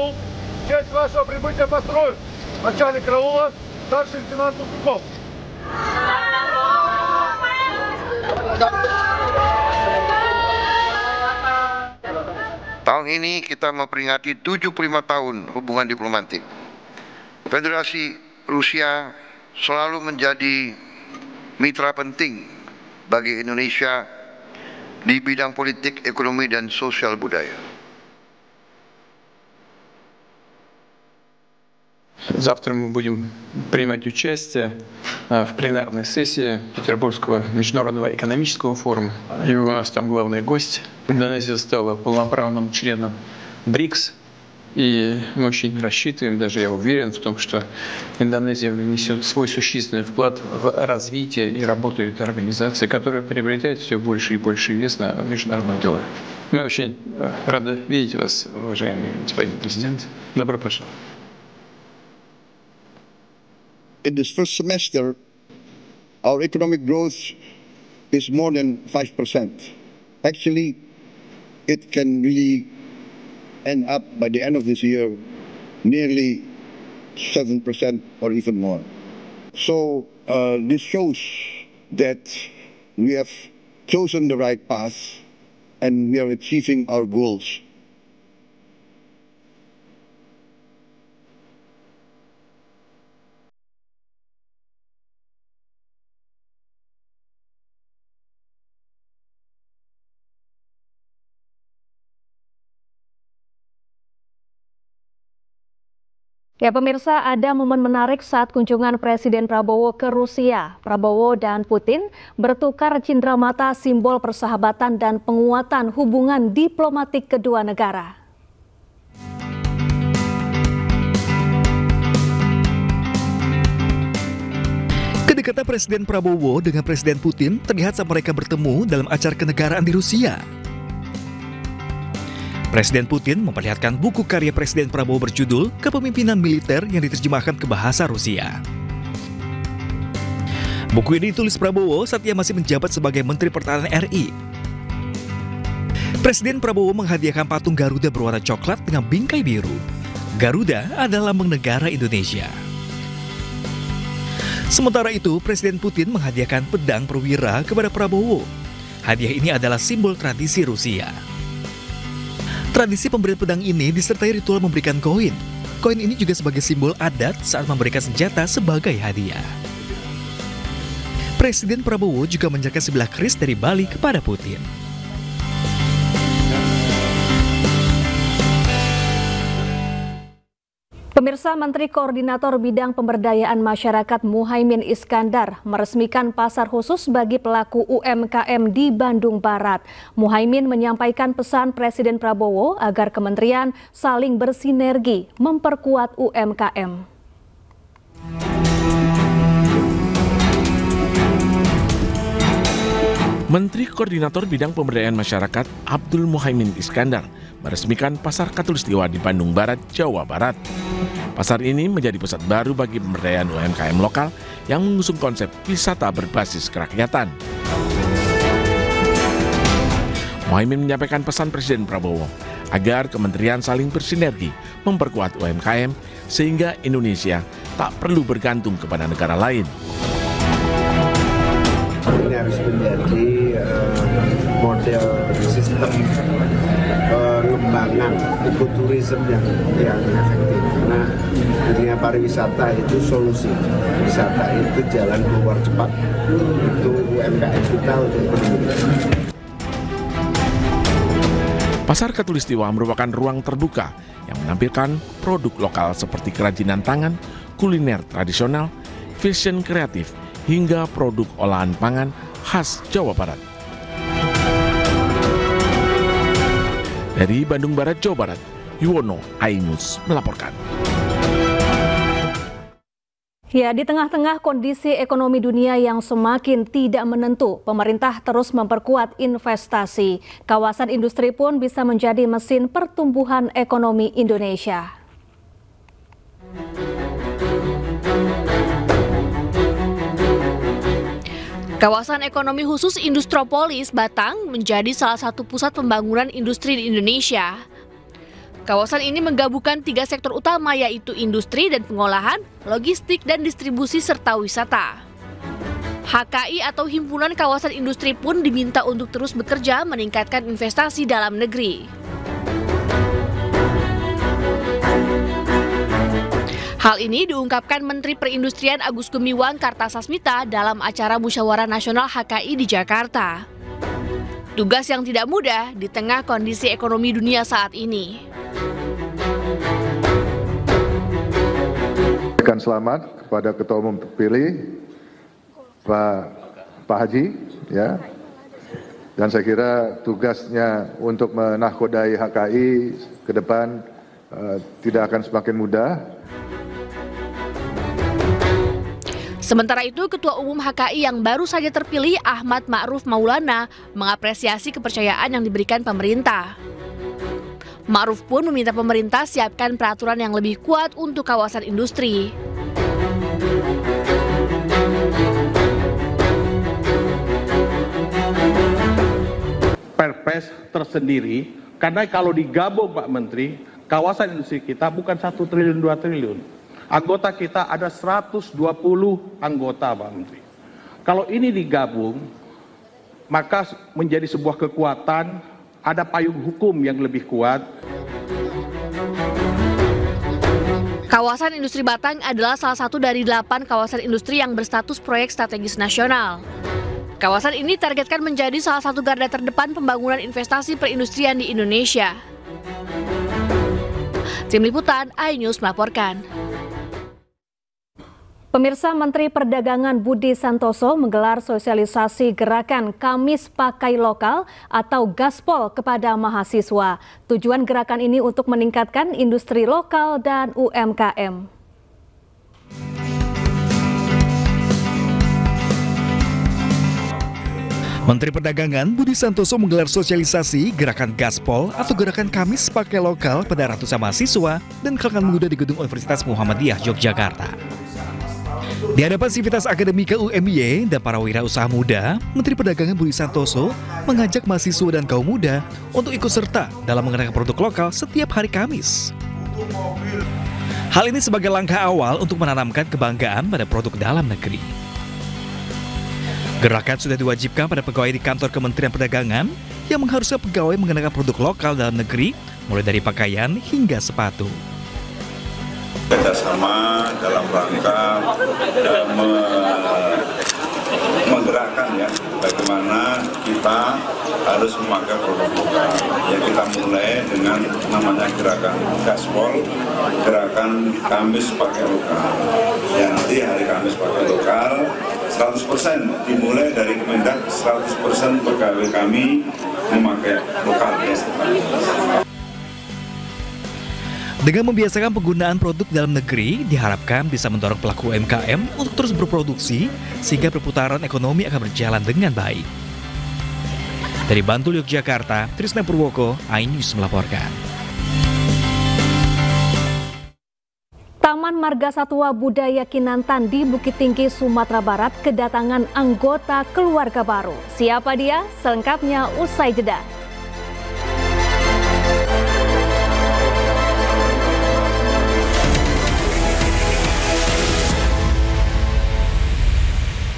караул. В честь вашего прибытия по строю. Начальник караула, старший лейтенант Укупов. Tahun ini kita memperingati 75 tahun hubungan diplomatik. Federasi Rusia selalu menjadi mitra penting bagi Indonesia di bidang politik, ekonomi, dan sosial budaya. Завтра мы будем принимать участие в пленарной сессии Петербургского международного экономического форума. И у нас там главный гость. Индонезия стала полноправным членом БРИКС. И мы очень рассчитываем, даже я уверен в том, что Индонезия внесет свой существенный вклад в развитие и работу этой организации, которая приобретает все больше и больше вес на международных делах. Мы очень рады видеть вас, уважаемый господин президент. Добро пожаловать. In this first semester, our economic growth is more than 5%. Actually, it can really end up by the end of this year nearly 7% or even more. So this shows that we have chosen the right path and we are achieving our goals. Ya pemirsa, ada momen menarik saat kunjungan Presiden Prabowo ke Rusia. Prabowo dan Putin bertukar cindramata simbol persahabatan dan penguatan hubungan diplomatik kedua negara. Kedekatan Presiden Prabowo dengan Presiden Putin terlihat saat mereka bertemu dalam acara kenegaraan di Rusia. Presiden Putin memperlihatkan buku karya Presiden Prabowo berjudul Kepemimpinan Militer yang diterjemahkan ke bahasa Rusia. Buku ini ditulis Prabowo saat ia masih menjabat sebagai Menteri Pertahanan RI. Presiden Prabowo menghadiahkan patung Garuda berwarna coklat dengan bingkai biru. Garuda adalah lambang negara Indonesia. Sementara itu, Presiden Putin menghadiahkan pedang perwira kepada Prabowo. Hadiah ini adalah simbol tradisi Rusia. Tradisi pemberian pedang ini disertai ritual memberikan koin. Koin ini juga sebagai simbol adat saat memberikan senjata sebagai hadiah. Presiden Prabowo juga menyerahkan sebilah keris dari Bali kepada Putin. Pemirsa, Menteri Koordinator Bidang Pemberdayaan Masyarakat Muhaimin Iskandar meresmikan pasar khusus bagi pelaku UMKM di Bandung Barat. Muhaimin menyampaikan pesan Presiden Prabowo agar kementerian saling bersinergi memperkuat UMKM. Menteri Koordinator Bidang Pemberdayaan Masyarakat Abdul Muhaimin Iskandar meresmikan Pasar Khatulistiwa di Bandung Barat, Jawa Barat. Pasar ini menjadi pusat baru bagi pemberdayaan UMKM lokal yang mengusung konsep wisata berbasis kerakyatan. Muhaimin menyampaikan pesan Presiden Prabowo agar kementerian saling bersinergi memperkuat UMKM sehingga Indonesia tak perlu bergantung kepada negara lain. Ini harus menjadi model sistem pengembangan ekoturisme yang efektif. Karena dunia pariwisata itu solusi, wisata itu jalan keluar cepat, itu UMKM kita untuk berdiri. Pasar Khatulistiwa merupakan ruang terbuka yang menampilkan produk lokal seperti kerajinan tangan, kuliner tradisional, fashion kreatif, hingga produk olahan pangan khas Jawa Barat. Dari Bandung Barat, Jawa Barat, Yuwono Ainus melaporkan. Ya, di tengah-tengah kondisi ekonomi dunia yang semakin tidak menentu, pemerintah terus memperkuat investasi. Kawasan industri pun bisa menjadi mesin pertumbuhan ekonomi Indonesia. Kawasan ekonomi khusus Industropolis Batang menjadi salah satu pusat pembangunan industri di Indonesia. Kawasan ini menggabungkan 3 sektor utama yaitu industri dan pengolahan, logistik dan distribusi serta wisata. HKI atau Himpunan Kawasan Industri pun diminta untuk terus bekerja meningkatkan investasi dalam negeri. Hal ini diungkapkan Menteri Perindustrian Agus Gumiwang Kartasasmita dalam acara Musyawarah Nasional HKI di Jakarta. Tugas yang tidak mudah di tengah kondisi ekonomi dunia saat ini. Selamat kepada Ketua Umum terpilih Pak Haji, ya. Dan saya kira tugasnya untuk menahkodai HKI ke depan tidak akan semakin mudah. Sementara itu, Ketua Umum HKI yang baru saja terpilih Ahmad Ma'ruf Maulana mengapresiasi kepercayaan yang diberikan pemerintah. Ma'ruf pun meminta pemerintah siapkan peraturan yang lebih kuat untuk kawasan industri. Perpres tersendiri, karena kalau digabung Pak Menteri, kawasan industri kita bukan 1 triliun, 2 triliun. Anggota kita ada 120 anggota Pak Menteri. Kalau ini digabung, maka menjadi sebuah kekuatan, ada payung hukum yang lebih kuat. Kawasan industri Batang adalah salah satu dari 8 kawasan industri yang berstatus proyek strategis nasional. Kawasan ini targetkan menjadi salah satu garda terdepan pembangunan investasi perindustrian di Indonesia. Tim Liputan, iNews melaporkan. Pemirsa, Menteri Perdagangan Budi Santoso menggelar sosialisasi gerakan Kamis Pakai Lokal atau Gaspol kepada mahasiswa. Tujuan gerakan ini untuk meningkatkan industri lokal dan UMKM. Menteri Perdagangan Budi Santoso menggelar sosialisasi gerakan Gaspol atau gerakan Kamis Pakai Lokal pada ratusan mahasiswa dan kalangan muda di Gedung Universitas Muhammadiyah, Yogyakarta. Di hadapan Sivitas Akademika UMY dan para wirausaha muda, Menteri Perdagangan Budi Santoso mengajak mahasiswa dan kaum muda untuk ikut serta dalam mengenalkan produk lokal setiap hari Kamis. Hal ini sebagai langkah awal untuk menanamkan kebanggaan pada produk dalam negeri. Gerakan sudah diwajibkan pada pegawai di kantor Kementerian Perdagangan yang mengharuskan pegawai mengenakan produk lokal dalam negeri, mulai dari pakaian hingga sepatu. Kerjasama dalam rangka menggerakkan ya bagaimana kita harus memakai produk lokal. Ya, kita mulai dengan namanya gerakan Gaspol, gerakan Kamis Pakai Lokal. Ya, nanti hari Kamis Pakai Lokal 100% dimulai dari Kemendak, 100% pegawai kami memakai lokal ya. Dengan membiasakan penggunaan produk dalam negeri, diharapkan bisa mendorong pelaku UMKM untuk terus berproduksi sehingga perputaran ekonomi akan berjalan dengan baik. Dari Bantul, Yogyakarta, Trisna Purwoko, iNews melaporkan. Taman Marga Satwa Budaya Kinantan di Bukit Tinggi, Sumatera Barat kedatangan anggota keluarga baru. Siapa dia? Selengkapnya usai jeda.